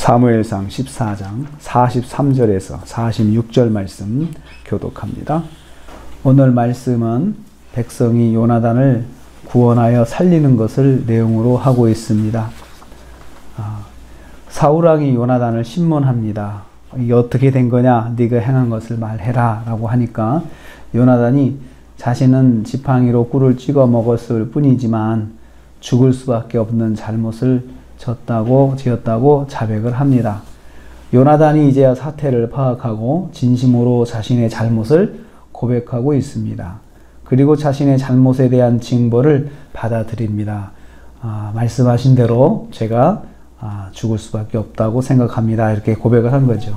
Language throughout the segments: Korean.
사무엘상 14장 43절에서 46절 말씀 교독합니다. 오늘 말씀은 백성이 요나단을 구원하여 살리는 것을 내용으로 하고 있습니다. 사울왕이 요나단을 신문합니다. 이게 어떻게 된 거냐? 네가 행한 것을 말해라 라고 하니까 요나단이 자신은 지팡이로 꿀을 찍어 먹었을 뿐이지만 죽을 수밖에 없는 잘못을 지었다고 자백을 합니다. 요나단이 이제야 사태를 파악하고 진심으로 자신의 잘못을 고백하고 있습니다. 그리고 자신의 잘못에 대한 징벌을 받아들입니다. 말씀하신 대로 제가 죽을 수밖에 없다고 생각합니다. 이렇게 고백을 한 거죠.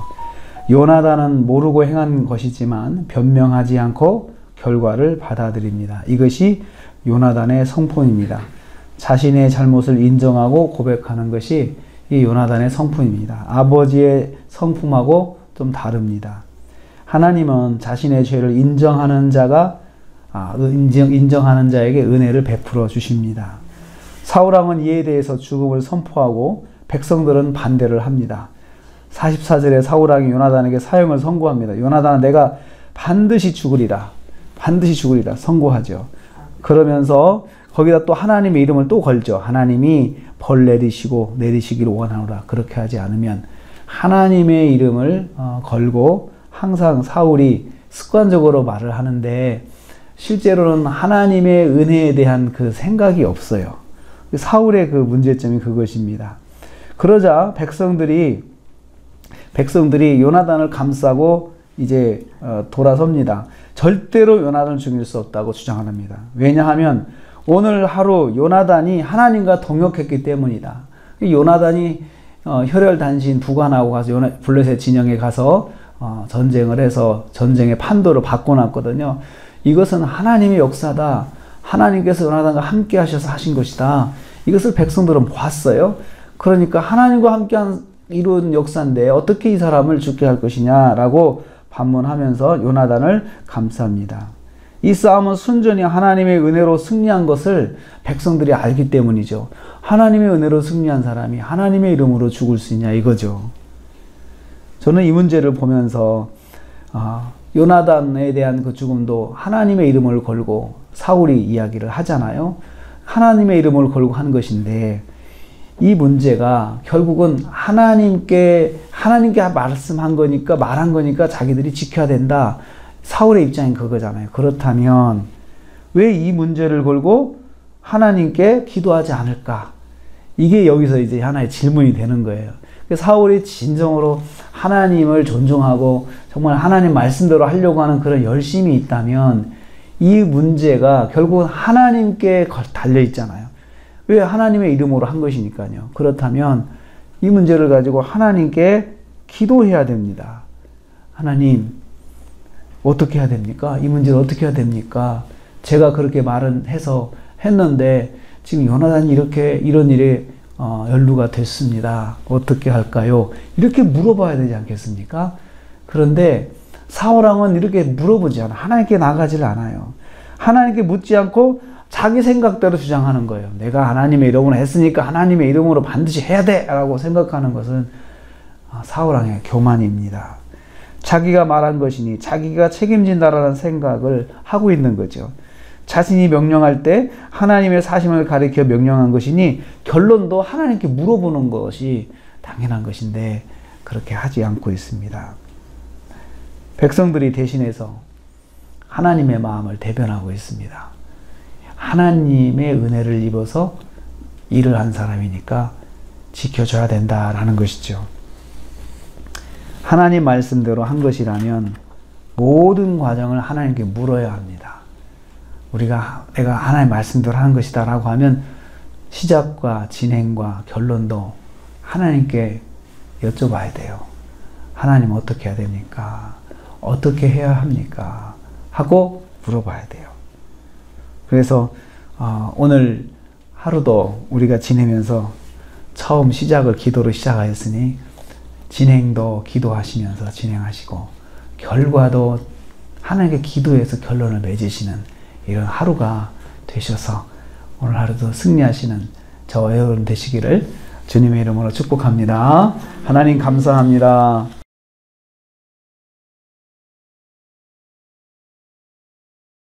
요나단은 모르고 행한 것이지만 변명하지 않고 결과를 받아들입니다. 이것이 요나단의 성품입니다. 자신의 잘못을 인정하고 고백하는 것이 이 요나단의 성품입니다. 아버지의 성품하고 좀 다릅니다. 하나님은 자신의 죄를 인정하는 자에게 은혜를 베풀어 주십니다. 사울왕은 이에 대해서 죽음을 선포하고 백성들은 반대를 합니다. 44절에 사울왕이 요나단에게 사형을 선고합니다. 요나단아, 내가 반드시 죽으리라 선고하죠. 그러면서 거기다 또 하나님의 이름을 또 걸죠. 하나님이 벌 내리시기를 원하노라. 그렇게 하지 않으면 하나님의 이름을 걸고 항상 사울이 습관적으로 말을 하는데 실제로는 하나님의 은혜에 대한 그 생각이 없어요. 사울의 그 문제점이 그것입니다. 그러자 백성들이 요나단을 감싸고 이제 돌아섭니다. 절대로 요나단을 죽일 수 없다고 주장합니다. 왜냐하면 오늘 하루 요나단이 하나님과 동역했기 때문이다. 요나단이 혈혈단신 부관하고 가서 블레셋 진영에 가서 전쟁을 해서 전쟁의 판도를 바꿔놨거든요. 이것은 하나님의 역사다. 하나님께서 요나단과 함께 하셔서 하신 것이다. 이것을 백성들은 봤어요. 그러니까 하나님과 함께 이룬 역사인데 어떻게 이 사람을 죽게 할 것이냐라고 반문하면서 요나단을 감쌉니다. 이 싸움은 순전히 하나님의 은혜로 승리한 것을 백성들이 알기 때문이죠. 하나님의 은혜로 승리한 사람이 하나님의 이름으로 죽을 수 있냐 이거죠. 저는 이 문제를 보면서 요나단에 대한 그 죽음도 하나님의 이름을 걸고 사울이 이야기를 하잖아요. 하나님의 이름을 걸고 한 것인데 이 문제가 결국은 하나님께 말씀한 거니까 말한 거니까 자기들이 지켜야 된다. 사울의 입장인 그거잖아요. 그렇다면 왜 이 문제를 걸고 하나님께 기도하지 않을까? 이게 여기서 이제 하나의 질문이 되는 거예요. 사울이 진정으로 하나님을 존중하고 정말 하나님 말씀대로 하려고 하는 그런 열심이 있다면 이 문제가 결국은 하나님께 달려 있잖아요. 왜 하나님의 이름으로 한 것이니까요. 그렇다면 이 문제를 가지고 하나님께 기도해야 됩니다. 하나님, 어떻게 해야 됩니까? 이 문제를 어떻게 해야 됩니까? 제가 그렇게 했는데 지금 요나단이 이런 일에 연루가 됐습니다. 어떻게 할까요? 이렇게 물어봐야 되지 않겠습니까? 그런데 사울왕은 이렇게 물어보지 않아요. 하나님께 나가질 않아요. 하나님께 묻지 않고 자기 생각대로 주장하는 거예요. 내가 하나님의 이름으로 했으니까 하나님의 이름으로 반드시 해야 돼! 라고 생각하는 것은 사울왕의 교만입니다. 자기가 말한 것이니 자기가 책임진다라는 생각을 하고 있는 거죠. 자신이 명령할 때 하나님의 사심을 가리켜 명령한 것이니 결론도 하나님께 물어보는 것이 당연한 것인데 그렇게 하지 않고 있습니다. 백성들이 대신해서 하나님의 마음을 대변하고 있습니다. 하나님의 은혜를 입어서 일을 한 사람이니까 지켜줘야 된다라는 것이죠. 하나님 말씀대로 한 것이라면 모든 과정을 하나님께 물어야 합니다. 내가 하나님 말씀대로 한 것이다 라고 하면 시작과 진행과 결론도 하나님께 여쭤봐야 돼요. 하나님 어떻게 해야 됩니까? 어떻게 해야 합니까? 하고 물어봐야 돼요. 그래서 오늘 하루도 우리가 지내면서 처음 시작을 기도로 시작하였으니 진행도 기도하시면서 진행하시고 결과도 하나님께 기도해서 결론을 맺으시는 이런 하루가 되셔서 오늘 하루도 승리하시는 저와 여러분 되시기를 주님의 이름으로 축복합니다. 하나님 감사합니다.